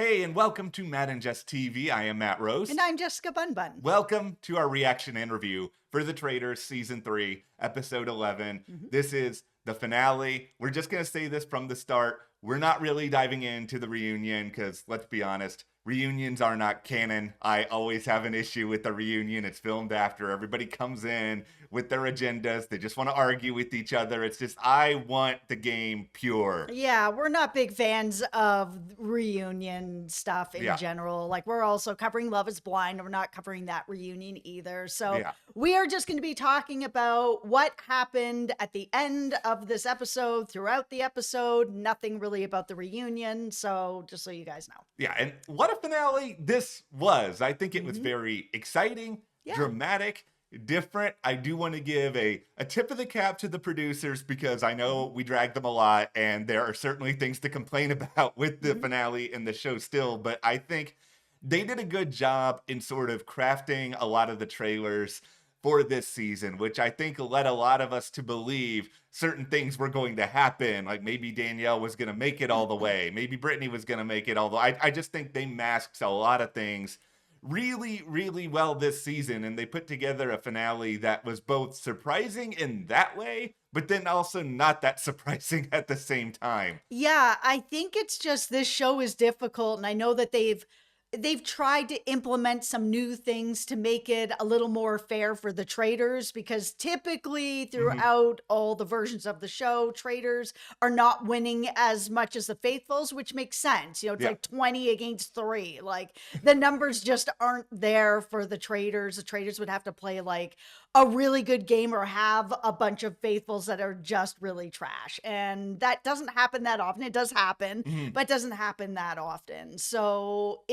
Hey, and welcome to Matt and Jess TV. I am Matt Rose. And I'm Jessica Bunbun. Welcome to our reaction and review for The Traitors Season 3, Episode 11. This is the finale. We're just going to say this from the start. We're not really diving into the reunion because, let's be honest, reunions are not canon. I always have an issue with the reunion. It's filmed after. Everybody comes in with their agendas. They just want to argue with each other. It's just, I want the game pure. Yeah, we're not big fans of reunion stuff in general. Like, we're also covering Love is Blind. We're not covering that reunion either. So we are just going to be talking about what happened at the end of this episode, throughout the episode. Nothing really about the reunion. So just so you guys know. Yeah, and what a finale this was. I think it was very exciting, dramatic, different. I do want to give a tip of the cap to the producers because I know we drag them a lot and there are certainly things to complain about with the finale and the show still, but I think they did a good job in sort of crafting a lot of the trailers for this season, which I think led a lot of us to believe certain things were going to happen. Like maybe Danielle was going to make it all the way. Maybe Brittany was going to make it all the way. I just think they masked a lot of things really, really well this season. And they put together a finale that was both surprising in that way, but then also not that surprising at the same time. Yeah, I think it's just this show is difficult. And I know that they've tried to implement some new things to make it a little more fair for the traitors, because typically throughout all the versions of the show, traitors are not winning as much as the faithfuls, which makes sense. You know, it's like 20 against 3. Like, the numbers just aren't there for the traitors. The traitors would have to play like a really good game or have a bunch of faithfuls that are just really trash. And that doesn't happen that often. It does happen, but it doesn't happen that often. So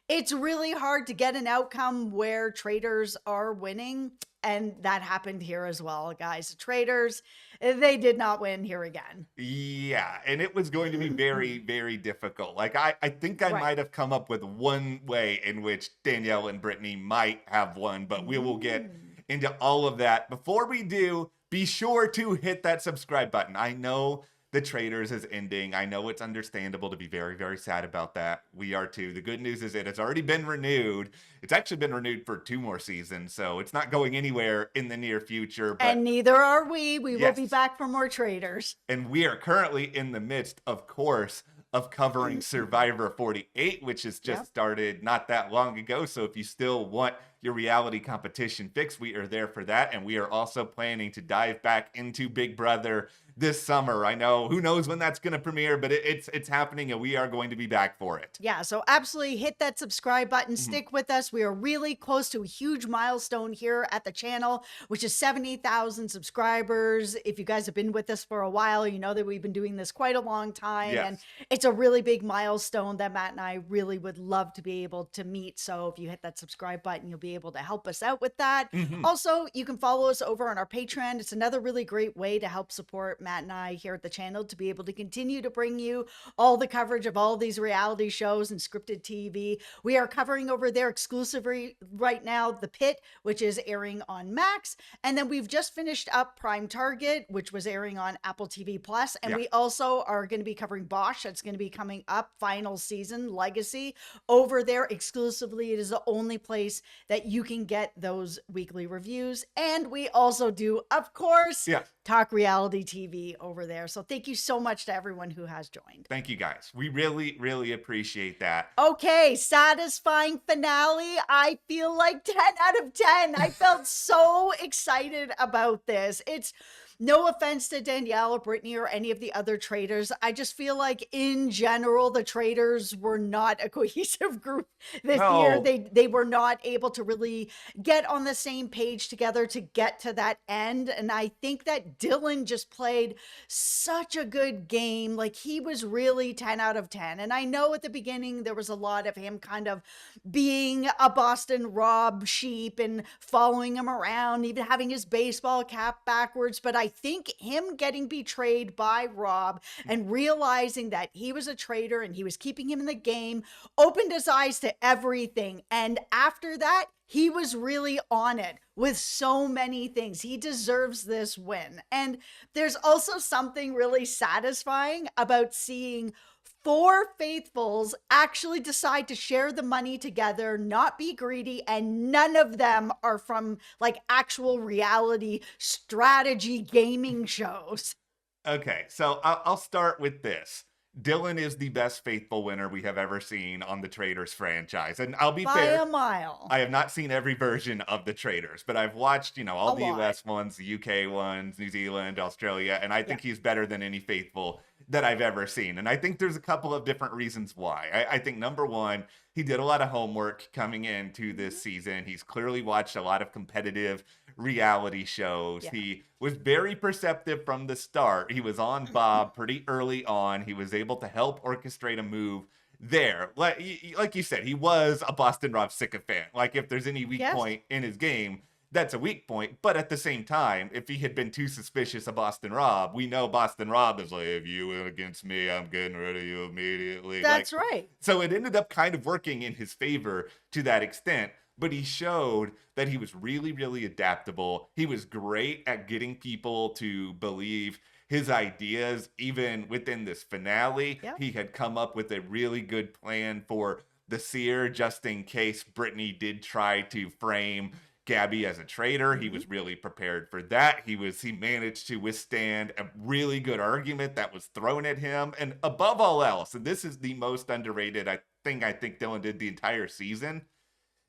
it's really hard to get an outcome where traitors are winning. And that happened here as well, guys. The traitors, they did not win here again. Yeah, and it was going to be very, very difficult. Like, I think I might have come up with one way in which Danielle and Brittany might have won, but we will get into all of that. Before we do, be sure to hit that subscribe button. I know The Traitors is ending. I know it's understandable to be very, very sad about that. We are too. The good news is it has already been renewed. It's actually been renewed for 2 more seasons, so it's not going anywhere in the near future. But and neither are we. We will be back for more Traitors. And we are currently in the midst, of course, of covering Survivor 48, which has just started not that long ago. So if you still want your reality competition fix, we are there for that. And we are also planning to dive back into Big Brother this summer. I know, who knows when that's going to premiere, but it's happening and we are going to be back for it. Yeah, so absolutely hit that subscribe button. Stick with us. We are really close to a huge milestone here at the channel, which is 70,000 subscribers. If you guys have been with us for a while, you know that we've been doing this quite a long time. And it's a really big milestone that Matt and I really would love to be able to meet. So if you hit that subscribe button, you'll be able to help us out with that. Also, you can follow us over on our Patreon. It's another really great way to help support Matt and I here at the channel to be able to continue to bring you all the coverage of all these reality shows and scripted TV. We are covering over there exclusively right now The Pit, which is airing on Max. And then we've just finished up Prime Target, which was airing on Apple TV Plus. And we also are going to be covering Bosch. That's going to be coming up, final season, Legacy, over there exclusively. It is the only place that you can get those weekly reviews. And we also do, of course, talk reality TV over there. So thank you so much to everyone who has joined. Thank you guys. We really, really appreciate that. Okay, satisfying finale. I feel like 10 out of 10. I felt so excited about this. It's no offense to Danielle or Brittany or any of the other traitors. I just feel like in general, the traitors were not a cohesive group this year. They were not able to really get on the same page together to get to that end. And I think that Dylan just played such a good game. Like, he was really 10 out of 10. And I know at the beginning, there was a lot of him kind of being a Boston Rob sheep and following him around, even having his baseball cap backwards. But I think him getting betrayed by Rob and realizing that he was a traitor and he was keeping him in the game opened his eyes to everything. And after that, he was really on it with so many things. He deserves this win. And there's also something really satisfying about seeing 4 faithfuls actually decide to share the money together, not be greedy, and none of them are from like actual reality strategy gaming shows. Okay, so I'll start with this. Dylan is the best faithful winner we have ever seen on the Traitors franchise. And I'll be By fair, a mile. I have not seen every version of the Traitors, but I've watched, all A the lot. US ones, the UK ones, New Zealand, Australia, and I think Yeah. he's better than any faithful that I've ever seen. And I think there's a couple of different reasons why. I think number one, he did a lot of homework coming into this season. He's clearly watched a lot of competitive reality shows. Yeah. He was very perceptive from the start. He was on Bob pretty early on. He was able to help orchestrate a move there. Like you said, he was a Boston Rob sycophant. Like, if there's any weak Yes. point in his game, that's a weak point. But at the same time, if he had been too suspicious of Boston Rob, we know Boston Rob is like, if you went against me, I'm getting rid of you immediately. That's right. So it ended up kind of working in his favor to that extent. But he showed that he was really, really adaptable. He was great at getting people to believe his ideas, even within this finale. Yep. He had come up with a really good plan for the seer, just in case Brittany did try to frame Gabby as a traitor. He was really prepared for that. He managed to withstand a really good argument that was thrown at him. And above all else, and this is the most underrated thing I think Dylan did the entire season,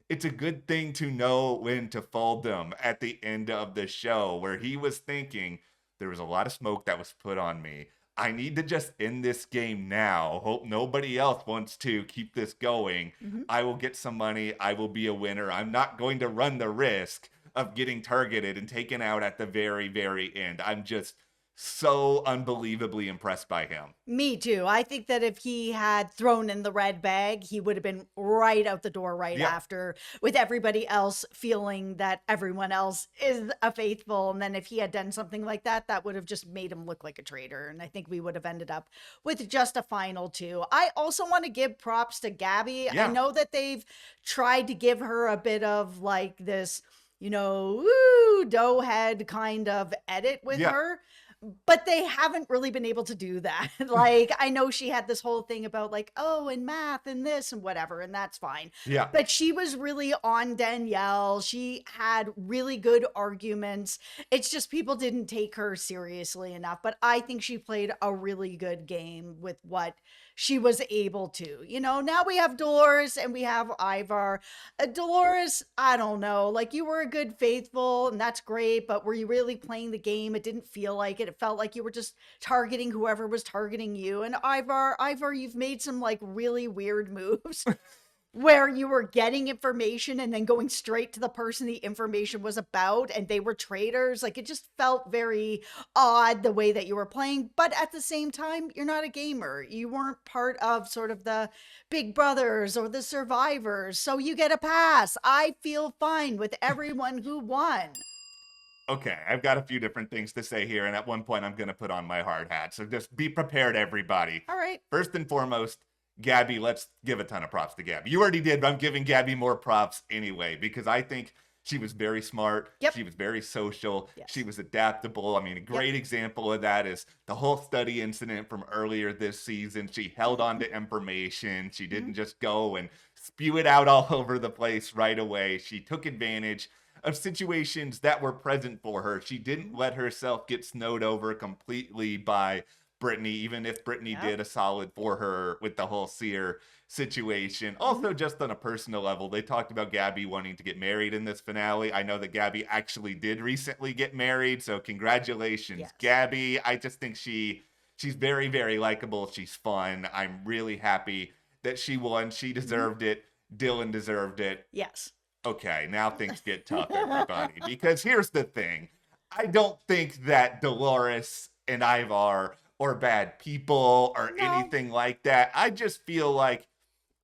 it's a good thing to know when to fold them at the end of the show, where he was thinking, there was a lot of smoke that was put on me. I need to just end this game now. Hope nobody else wants to keep this going. I will get some money. I will be a winner. I'm not going to run the risk of getting targeted and taken out at the very, very end. I'm just so unbelievably impressed by him. Me too. I think that if he had thrown in the red bag, he would have been right out the door right after, with everybody else feeling that everyone else is a faithful. And then if he had done something like that, that would have just made him look like a traitor. And I think we would have ended up with just a final 2. I also want to give props to Gabby. I know that they've tried to give her a bit of like this, dough head kind of edit with her. But they haven't really been able to do that. Like, I know she had this whole thing about like, oh, and math and this and whatever, and that's fine. Yeah. But she was really on Danielle. She had really good arguments. It's just people didn't take her seriously enough. But I think she played a really good game with what she was able to. Now we have Dolores and we have Ivar. Dolores, I don't know. Like, you were a good faithful and that's great, but were you really playing the game? It didn't feel like it. It felt like you were just targeting whoever was targeting you. And Ivar, you've made some like really weird moves. Where you were getting information and then going straight to the person the information was about, and they were traitors. Like, it just felt very odd the way that you were playing. But at the same time, you're not a gamer. You weren't part of sort of the Big Brothers or the Survivors. So you get a pass. I feel fine with everyone who won. Okay, I've got a few different things to say here, and at one point I'm going to put on my hard hat. So just be prepared, everybody. All right. First and foremost, Gabby, let's give a ton of props to Gabby. You already did, but I'm giving Gabby more props anyway, because I think she was very smart. Yep. She was very social. Yes. She was adaptable. I mean, a great example of that is the whole study incident from earlier this season. She held on to information. She didn't just go and spew it out all over the place right away. She took advantage of situations that were present for her. She didn't let herself get snowed over completely by Brittany, even if Brittany did a solid for her with the whole seer situation. Also, just on a personal level, they talked about Gabby wanting to get married in this finale. I know that Gabby actually did recently get married, so congratulations, Gabby. I just think she's very, very likable. She's fun. I'm really happy that she won. She deserved it. Dylan deserved it. Yes. Okay, now things get tough, everybody. Because here's the thing. I don't think that Dolores and Ivar or bad people or anything like that. I just feel like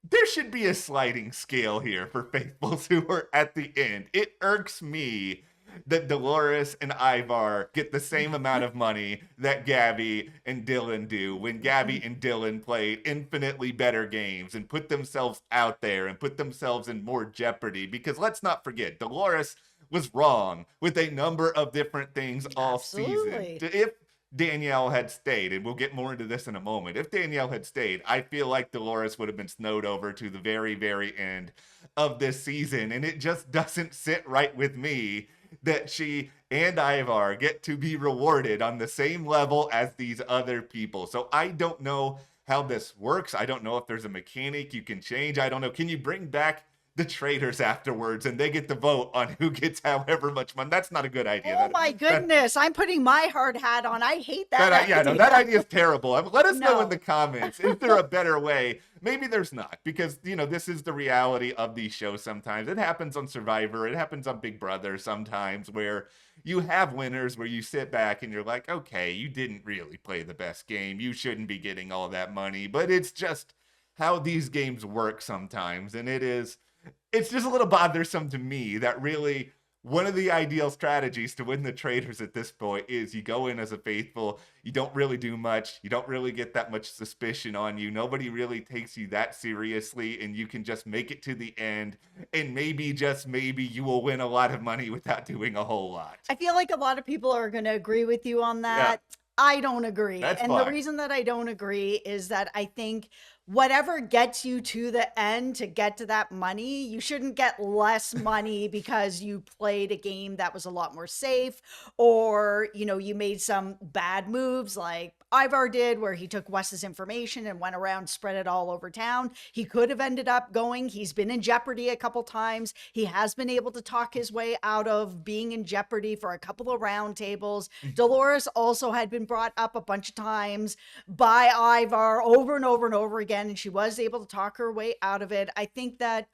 there should be a sliding scale here for faithfuls who are at the end. It irks me that Dolores and Ivar get the same amount of money that Gabby and Dylan do, when Gabby and Dylan played infinitely better games and put themselves out there and put themselves in more jeopardy. Because let's not forget, Dolores was wrong with a number of different things all season. If Danielle had stayed, and we'll get more into this in a moment. If Danielle had stayed, I feel like Dolores would have been snowed over to the very, very end of this season. And it just doesn't sit right with me that she and Ivar get to be rewarded on the same level as these other people. So I don't know how this works. I don't know if there's a mechanic you can change. I don't know. Can you bring back the traitors afterwards and they get to vote on who gets however much money? That's not a good idea. Oh my goodness, I'm putting my hard hat on. I hate that idea. Yeah, no, that idea is terrible. Let us know in the No. comments. Is there a better way? Maybe there's not, because, you know, this is the reality of these shows sometimes. It happens on Survivor. It happens on Big Brother sometimes, where you have winners where you sit back and you're like, okay, you didn't really play the best game. You shouldn't be getting all that money. But it's just how these games work sometimes. And it's just a little bothersome to me that really one of the ideal strategies to win the traitors at this point is you go in as a faithful, you don't really do much, you don't really get that much suspicion on you, nobody really takes you that seriously, and you can just make it to the end, and maybe, just maybe, you will win a lot of money without doing a whole lot. I feel like a lot of people are going to agree with you on that. Yeah. I don't agree. That's and fine. The reason that I don't agree is that I think whatever gets you to the end to get to that money, you shouldn't get less money because you played a game that was a lot more safe, or, you know, you made some bad moves like Ivar did, where he took Wes's information and went around, spread it all over town. He could have ended up going. He's been in jeopardy a couple times. He has been able to talk his way out of being in jeopardy for a couple of round tables. Dolores also had been brought up a bunch of times by Ivar over and over and over again, and she was able to talk her way out of it. I think that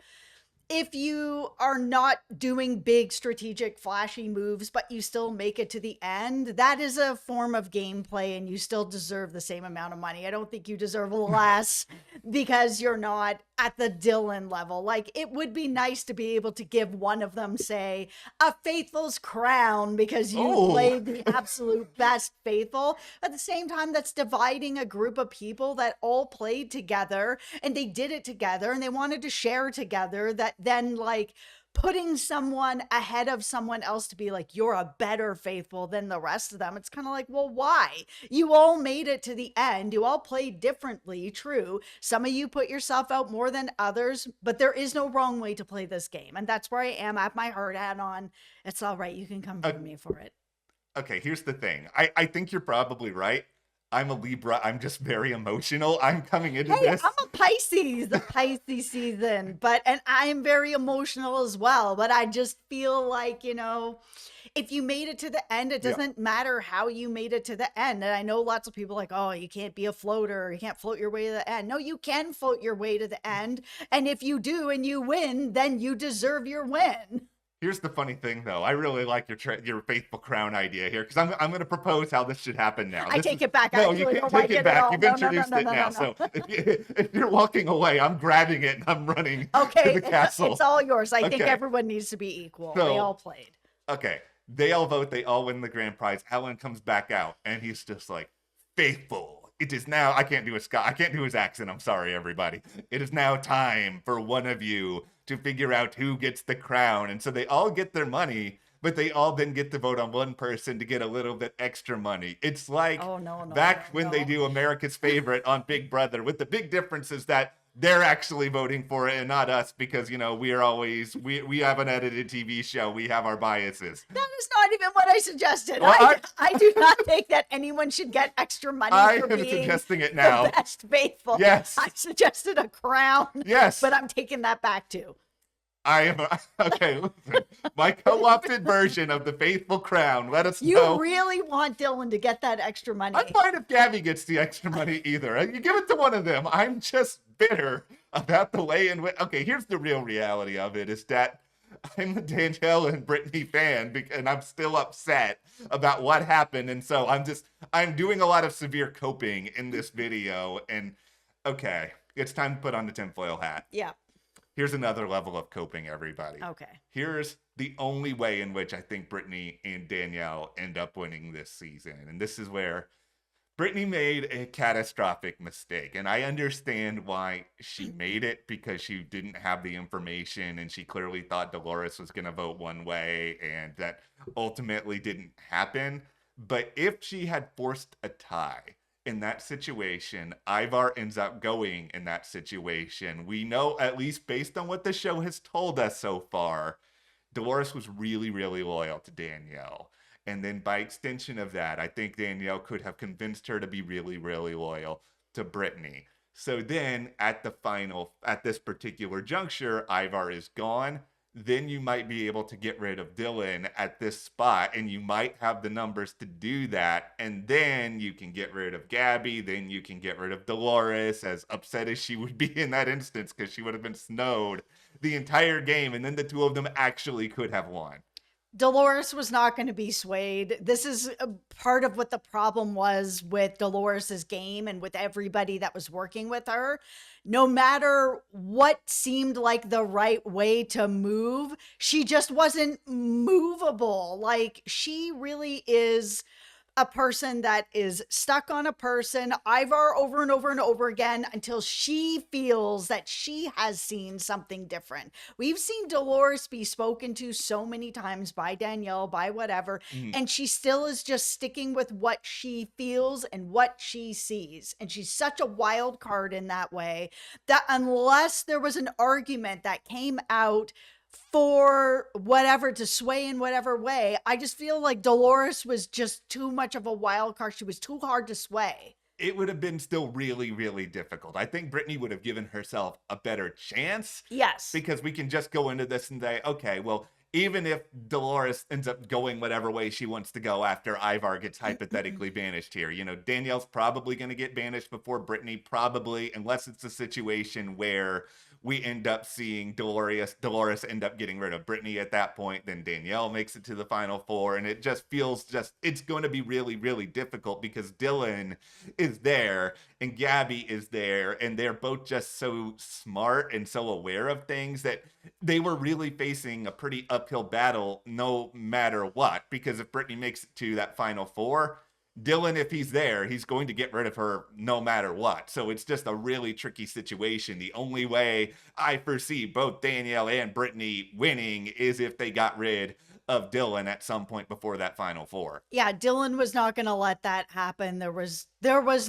if you are not doing big strategic flashy moves, but you still make it to the end, that is a form of gameplay, and you still deserve the same amount of money. I don't think you deserve less because you're not at the Dylan level. Like, it would be nice to be able to give one of them, say, a faithful's crown because you played the absolute best faithful. At the same time, that's dividing a group of people that all played together and they did it together and they wanted to share together, that then, like, putting someone ahead of someone else to be like, you're a better faithful than the rest of them. It's kind of like, well, why? You all made it to the end. You all played differently. True. Some of you put yourself out more than others, but there is no wrong way to play this game. And that's where I am. I have my hard hat on. It's all right. You can come for me for it. Okay, here's the thing. I think you're probably right. I'm a Libra. I'm just very emotional. I'm coming into this. I'm a Pisces, the Pisces season, and I'm very emotional as well. But I just feel like, you know, if you made it to the end, it doesn't matter how you made it to the end. And I know lots of people like, oh, you can't be a floater. You can't float your way to the end. No, you can float your way to the end. And if you do and you win, then you deserve your win. Here's the funny thing, though. I really like your faithful crown idea here, because I'm going to propose how this should happen now. I take it back. No, you can't take it back. You've introduced it now. So if you're walking away, I'm grabbing it and I'm running to the castle. It's all yours. I think everyone needs to be equal. So, they all played. Okay. They all vote. They all win the grand prize. Alan comes back out and he's just like, faithful. It is now. I can't do his accent. I'm sorry, everybody. It is now time for one of you to figure out who gets the crown. And so they all get their money, but they all then get to vote on one person to get a little bit extra money. It's like back when they do America's Favorite on Big Brother, with the big difference is that they're actually voting for it and not us, because, you know, we have an edited TV show. We have our biases. That is not even what I suggested. Well, I do not think that anyone should get extra money for being suggesting it now. The best faithful. Yes. I suggested a crown. Yes. But I'm taking that back too. Okay, listen. My co-opted version of the faithful crown. Let us know. You really want Dylan to get that extra money. I'm fine if Gabby gets the extra money either. You give it to one of them. I'm just bitter about the way in which... Okay, here's the real reality of it, is that I'm a Danielle and Brittany fan, and I'm still upset about what happened. And so I'm doing a lot of severe coping in this video. And okay, it's time to put on the tinfoil hat. Yeah. Here's another level of coping, everybody. Okay. Here's the only way in which I think Brittany and Danielle end up winning this season. And this is where Brittany made a catastrophic mistake. And I understand why she made it, because she didn't have the information and she clearly thought Dolores was going to vote one way, and that ultimately didn't happen. But if she had forced a tie in that situation, Ivar ends up going in that situation. We know, at least based on what the show has told us so far, Dolores was really, really loyal to Danielle. And then by extension of that, I think Danielle could have convinced her to be really, really loyal to Brittany. So then at this particular juncture, Ivar is gone. Then you might be able to get rid of Dylan at this spot, and you might have the numbers to do that. And then you can get rid of Gabby. Then you can get rid of Dolores, as upset as she would be in that instance, because she would have been snowed the entire game. And then the two of them actually could have won. Dolores was not going to be swayed. This is a part of what the problem was with Dolores's game and with everybody that was working with her. No matter what seemed like the right way to move, she just wasn't movable. Like, she really is a person that is stuck on a person, Ivar, over and over and over again until she feels that she has seen something different. We've seen Dolores be spoken to so many times by Danielle, by whatever, and she still is just sticking with what she feels and what she sees. And she's such a wild card in that way that unless there was an argument that came out for whatever to sway in whatever way, I just feel like Dolores was just too much of a wild card. She was too hard to sway. It would have been still really, really difficult. I think Brittany would have given herself a better chance. Yes. Because we can just go into this and say, okay, well, even if Dolores ends up going whatever way she wants to go after Ivar gets hypothetically banished here, Danielle's probably going to get banished before Brittany, probably, unless it's a situation where we end up seeing Dolores end up getting rid of Brittany at that point. Then Danielle makes it to the final four, and it just feels it's going to be really, really difficult because Dylan is there and Gabby is there, and they're both just so smart and so aware of things that they were really facing a pretty uphill battle no matter what. Because if Brittany makes it to that final four, Dylan, if he's there, he's going to get rid of her no matter what. So it's just a really tricky situation. The only way I foresee both Danielle and Brittany winning is if they got rid of Dylan at some point before that final four. Yeah, Dylan was not going to let that happen. There was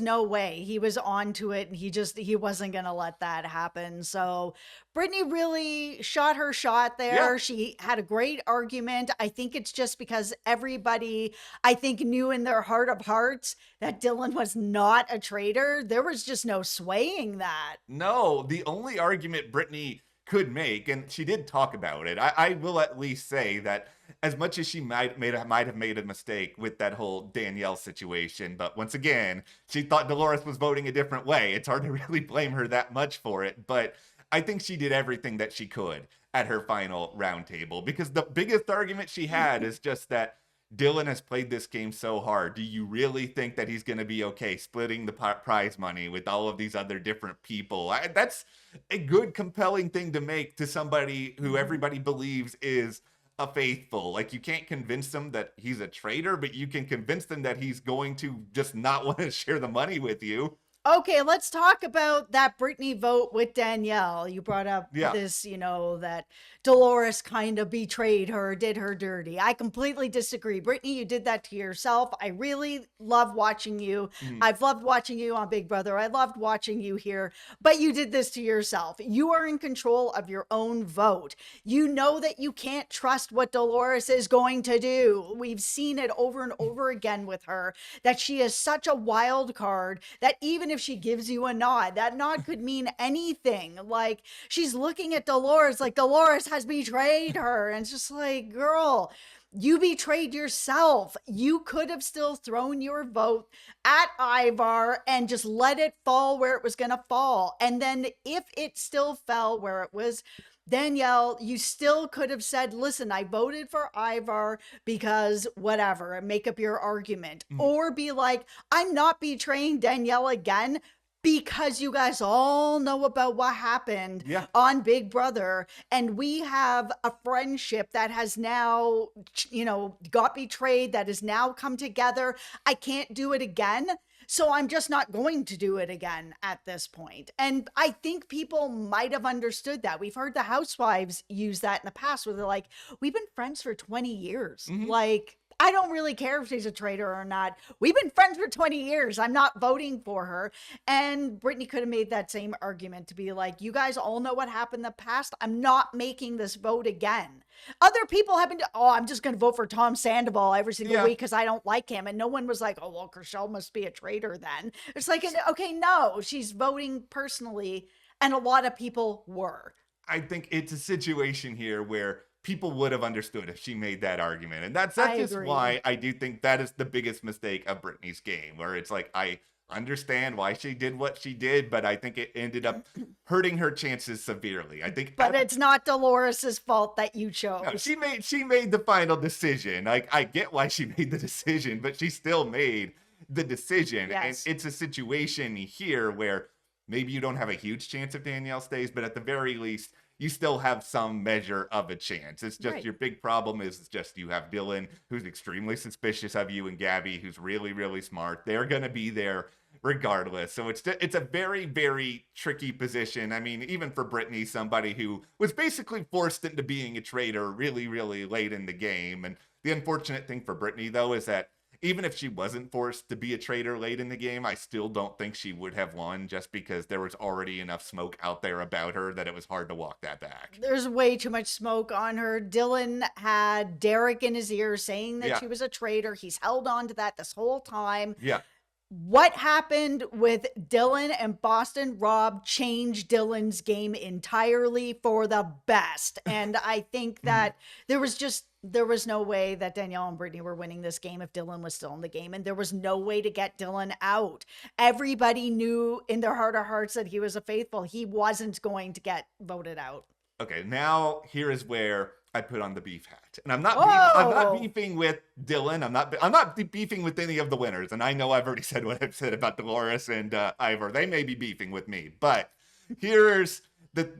no way. He was onto it, and he wasn't going to let that happen. So Brittany really shot her shot there. Yeah. She had a great argument. I think it's just because everybody, I think, knew in their heart of hearts that Dylan was not a traitor. There was just no swaying that. No, the only argument Brittany could make, and she did talk about it, I will at least say that as much as she might have made a mistake with that whole Danielle situation, but once again, she thought Dolores was voting a different way. It's hard to really blame her that much for it, but I think she did everything that she could at her final roundtable, because the biggest argument she had is just that Dylan has played this game so hard. Do you really think that he's going to be okay splitting the prize money with all of these other different people? That's a good, compelling thing to make to somebody who everybody believes is a faithful. Like, you can't convince them that he's a traitor, but you can convince them that he's going to just not want to share the money with you. Okay, let's talk about that Brittany vote with Danielle. You brought up this, that Dolores kind of betrayed her, did her dirty. I completely disagree. Brittany, you did that to yourself. I really love watching you. I've loved watching you on Big Brother. I loved watching you here, but you did this to yourself. You are in control of your own vote. You know that you can't trust what Dolores is going to do. We've seen it over and over again with her, that she is such a wild card that even if she gives you a nod, that nod could mean anything. Like, she's looking at Dolores like Dolores has betrayed her. And it's just like, girl, you betrayed yourself. You could have still thrown your vote at Ivar and just let it fall where it was going to fall. And then if it still fell where it was Danielle, you still could have said, listen, I voted for Ivar because whatever, and make up your argument. Or be like, I'm not betraying Danielle again because you guys all know about what happened on Big Brother. And we have a friendship that has now, got betrayed, that has now come together. I can't do it again. So I'm just not going to do it again at this point. And I think people might have understood that. We've heard the housewives use that in the past where they're like, we've been friends for 20 years. Like, I don't really care if she's a traitor or not. We've been friends for 20 years. I'm not voting for her. And Brittany could have made that same argument to be like, you guys all know what happened in the past. I'm not making this vote again. Other people have been, I'm just going to vote for Tom Sandoval every single week because I don't like him. And no one was like, oh, well, Chriselle must be a traitor then. It's like, okay, no, she's voting personally. And a lot of people were. I think it's a situation here where people would have understood if she made that argument. And that's just why I do think that is the biggest mistake of Brittany's game, where it's like, I understand why she did what she did, but I think it ended up hurting her chances severely. I think, but it's not Dolores's fault that you chose. No, she made the final decision. Like, I get why she made the decision, but she still made the decision. Yes. And it's a situation here where maybe you don't have a huge chance if Danielle stays, but at the very least, you still have some measure of a chance. It's just your big problem is just you have Dylan, who's extremely suspicious of you, and Gabby, who's really, really smart. They're going to be there regardless. So it's a very, very tricky position. I mean, even for Brittany, somebody who was basically forced into being a traitor really, really late in the game. And the unfortunate thing for Brittany, though, is that even if she wasn't forced to be a traitor late in the game, I still don't think she would have won, just because there was already enough smoke out there about her that it was hard to walk that back. There's way too much smoke on her. Dylan had Derek in his ear saying that she was a traitor. He's held on to that this whole time. Yeah. What happened with Dylan and Boston Rob changed Dylan's game entirely for the best. And I think that there was no way that Danielle and Brittany were winning this game if Dylan was still in the game. And there was no way to get Dylan out. Everybody knew in their heart of hearts that he was a faithful. He wasn't going to get voted out. Okay, now here is where I put on the beef hat. And I'm not beefing with Dylan. I'm not beefing with any of the winners. And I know I've already said what I've said about Dolores and Ivor. They may be beefing with me. But here's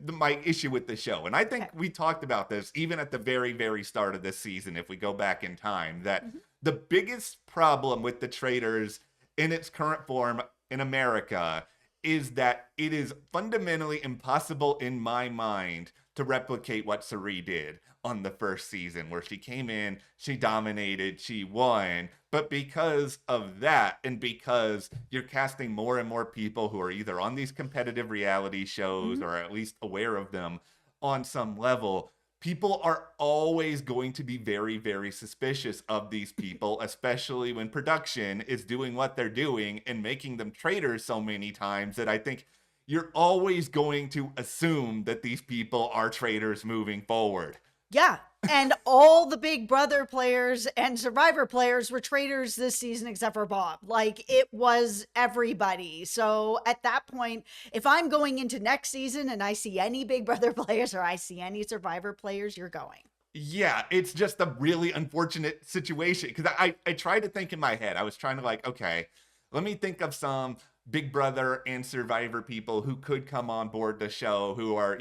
my issue with the show. And I think we talked about this even at the very, very start of this season, if we go back in time, that the biggest problem with the Traitors in its current form in America is that it is fundamentally impossible in my mind to replicate what Cirie did on the first season, where she came in, she dominated, she won. But because of that, and because you're casting more and more people who are either on these competitive reality shows or at least aware of them on some level, people are always going to be very, very suspicious of these people, especially when production is doing what they're doing and making them traitors so many times that I think you're always going to assume that these people are traitors moving forward. Yeah. And all the Big Brother players and Survivor players were traitors this season except for Bob. Like, it was everybody. So at that point, if I'm going into next season and I see any Big Brother players or I see any Survivor players, you're going. Yeah, it's just a really unfortunate situation, because I tried to think in my head. I was trying to like, okay, let me think of some Big Brother and Survivor people who could come on board the show, who are,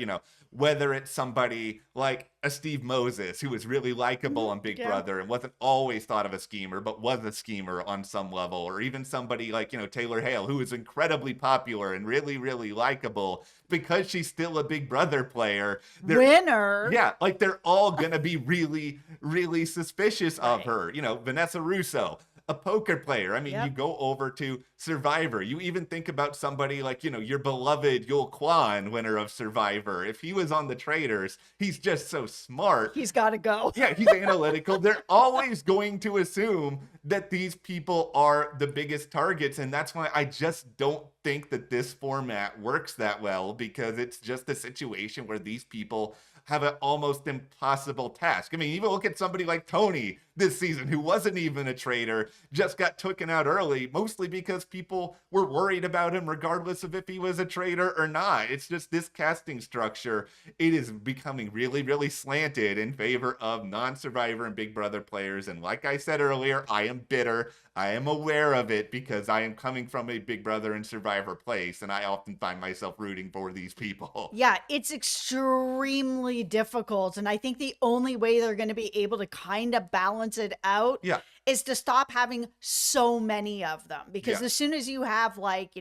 whether it's somebody like a Steve Moses, who was really likable on Big Brother and wasn't always thought of a schemer, but was a schemer on some level, or even somebody like, Taylor Hale, who is incredibly popular and really, really likable because she's still a Big Brother player. Winner. Yeah, like they're all going to be really, really suspicious of her. Vanessa Russo, a poker player. I mean, you go over to Survivor. You even think about somebody like, your beloved Yul Kwan, winner of Survivor. If he was on the Traitors, he's just so smart. He's got to go. Yeah, he's analytical. They're always going to assume that these people are the biggest targets. And that's why I just don't think that this format works that well, because it's just a situation where these people have an almost impossible task. I mean, even look at somebody like Tony this season, who wasn't even a traitor, just got taken out early, mostly because people were worried about him regardless of if he was a traitor or not. It's just this casting structure, it is becoming really, really slanted in favor of non-Survivor and Big Brother players. And like I said earlier, I am bitter. I am aware of it because I am coming from a Big Brother and Survivor place, and I often find myself rooting for these people. Yeah, it's extremely difficult. And I think the only way they're going to be able to kind of balance it out is to stop having so many of them, because as soon as you have like,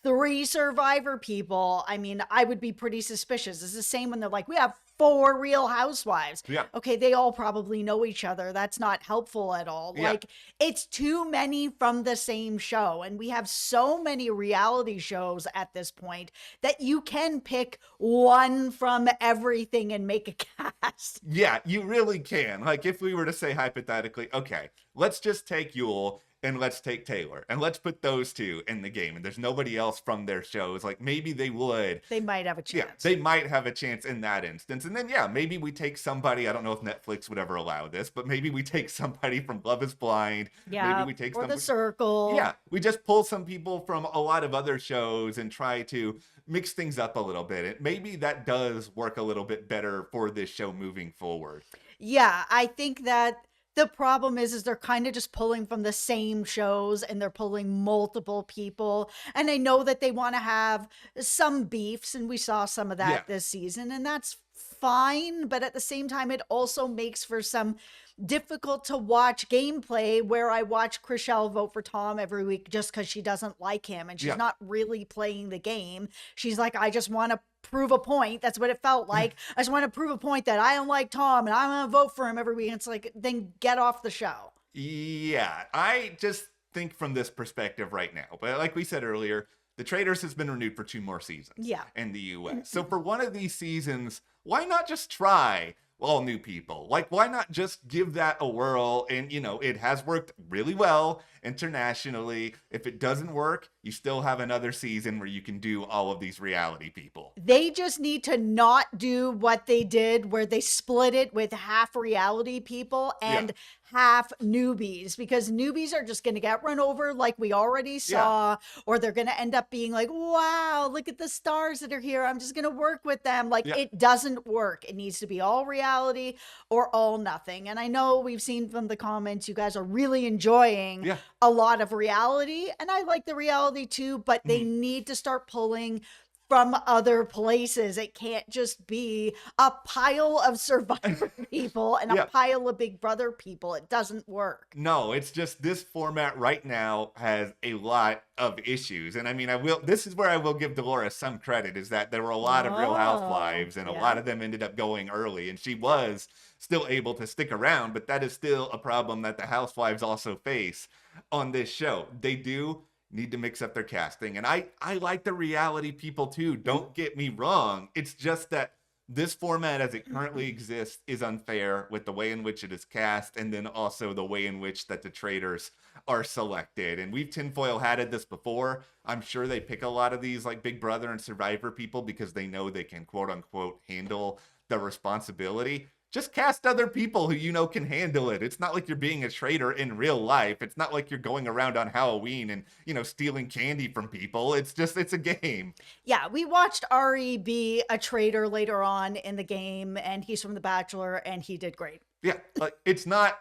3 Survivor people, I mean, I would be pretty suspicious. It's the same when they're like, we have 4 Real Housewives. Yeah. Okay, they all probably know each other. That's not helpful at all. Yeah. Like, it's too many from the same show. And we have so many reality shows at this point that you can pick one from everything and make a cast. Yeah, you really can. Like, if we were to say hypothetically, okay, let's just take Yule and let's take Taylor and let's put those two in the game, and there's nobody else from their shows, like maybe they would. They might have a chance. Yeah, they might have a chance in that instance. And then, yeah, maybe we take somebody, I don't know if Netflix would ever allow this, but maybe we take somebody from Love is Blind. Yeah, maybe we take or somebody, The Circle. Yeah, we just pull some people from a lot of other shows and try to mix things up a little bit. And maybe that does work a little bit better for this show moving forward. Yeah, I think that the problem is they're kind of just pulling from the same shows, and they're pulling multiple people. And I know that they want to have some beefs, and we saw some of that this season, and that's fine. But at the same time, it also makes for some difficult to watch gameplay where I watch Chriselle vote for Tom every week just because she doesn't like him, and she's not really playing the game. She's like, I just want to prove a point. That's what it felt like. I just want to prove a point that I don't like Tom and I'm going to vote for him every week. And it's like, then get off the show. Yeah, I just think from this perspective right now, but like we said earlier, the Traitors has been renewed for 2 more seasons in the US. So for one of these seasons, why not just try all new people? Like, why not just give that a whirl? And, it has worked really well internationally. If it doesn't work, you still have another season where you can do all of these reality people. They just need to not do what they did where they split it with half reality people and half newbies, because newbies are just going to get run over like we already saw, or they're going to end up being like, wow, look at the stars that are here, I'm just going to work with them. Like, it doesn't work. It needs to be all reality or all nothing. And I know we've seen from the comments, you guys are really enjoying a lot of reality, and I like the reality too, but they need to start pulling from other places. It can't just be a pile of Survivor people and a pile of Big Brother people. It doesn't work. No, it's just this format right now has a lot of issues. And I mean, this is where I will give Dolores some credit, is that there were a lot of Real Housewives, and a lot of them ended up going early, and she was still able to stick around. But that is still a problem that the Housewives also face on this show. They do need to mix up their casting. And I like the reality people too. Don't get me wrong. It's just that this format as it currently exists is unfair with the way in which it is cast, and then also the way in which that the Traitors are selected. And we've tinfoil hatted this before. I'm sure they pick a lot of these like Big Brother and Survivor people because they know they can quote unquote handle the responsibility. Just cast other people who can handle it. It's not like you're being a traitor in real life. It's not like you're going around on Halloween and, stealing candy from people. It's a game. Yeah, we watched Ari be a traitor later on in the game, and he's from The Bachelor, and he did great. Yeah, like it's not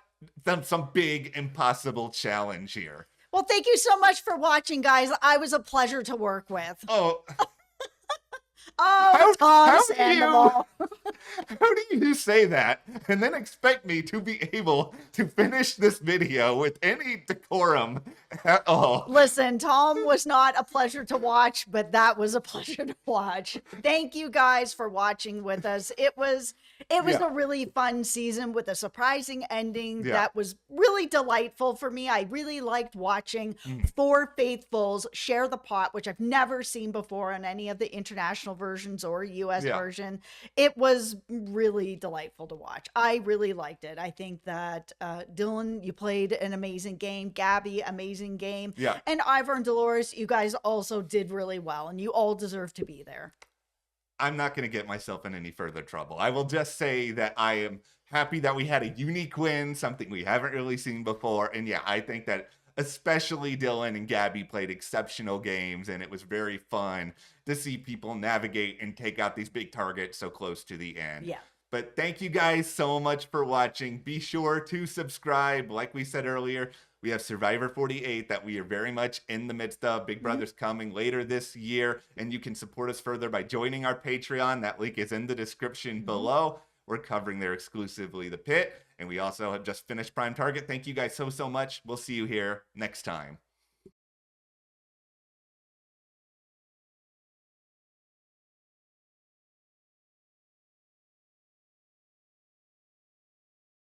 some big impossible challenge here. Well, thank you so much for watching, guys. I was a pleasure to work with. Oh. Oh, Tom Sandoval. How do you say that and then expect me to be able to finish this video with any decorum at all? Listen, Tom was not a pleasure to watch, but that was a pleasure to watch. Thank you guys for watching with us. It was a really fun season with a surprising ending that was really delightful for me. I really liked watching 4 faithfuls share the pot, which I've never seen before on any of the international versions or US version. It was really delightful to watch. I really liked it. I think that Dylan, you played an amazing game. Gabby, amazing game. Yeah. And Ivor and Dolores, you guys also did really well, and you all deserve to be there. I'm not going to get myself in any further trouble. I will just say that I am happy that we had a unique win, something we haven't really seen before. And yeah, I think that especially Dylan and Gabby played exceptional games, and it was very fun to see people navigate and take out these big targets so close to the end. Yeah. But thank you guys so much for watching. Be sure to subscribe. Like we said earlier, we have Survivor 48 that we are very much in the midst of. Big Brother's coming later this year, and you can support us further by joining our Patreon. That link is in the description below. we're covering there exclusively The Pit. And we also have just finished Prime Target. Thank you guys so much. We'll see you here next time.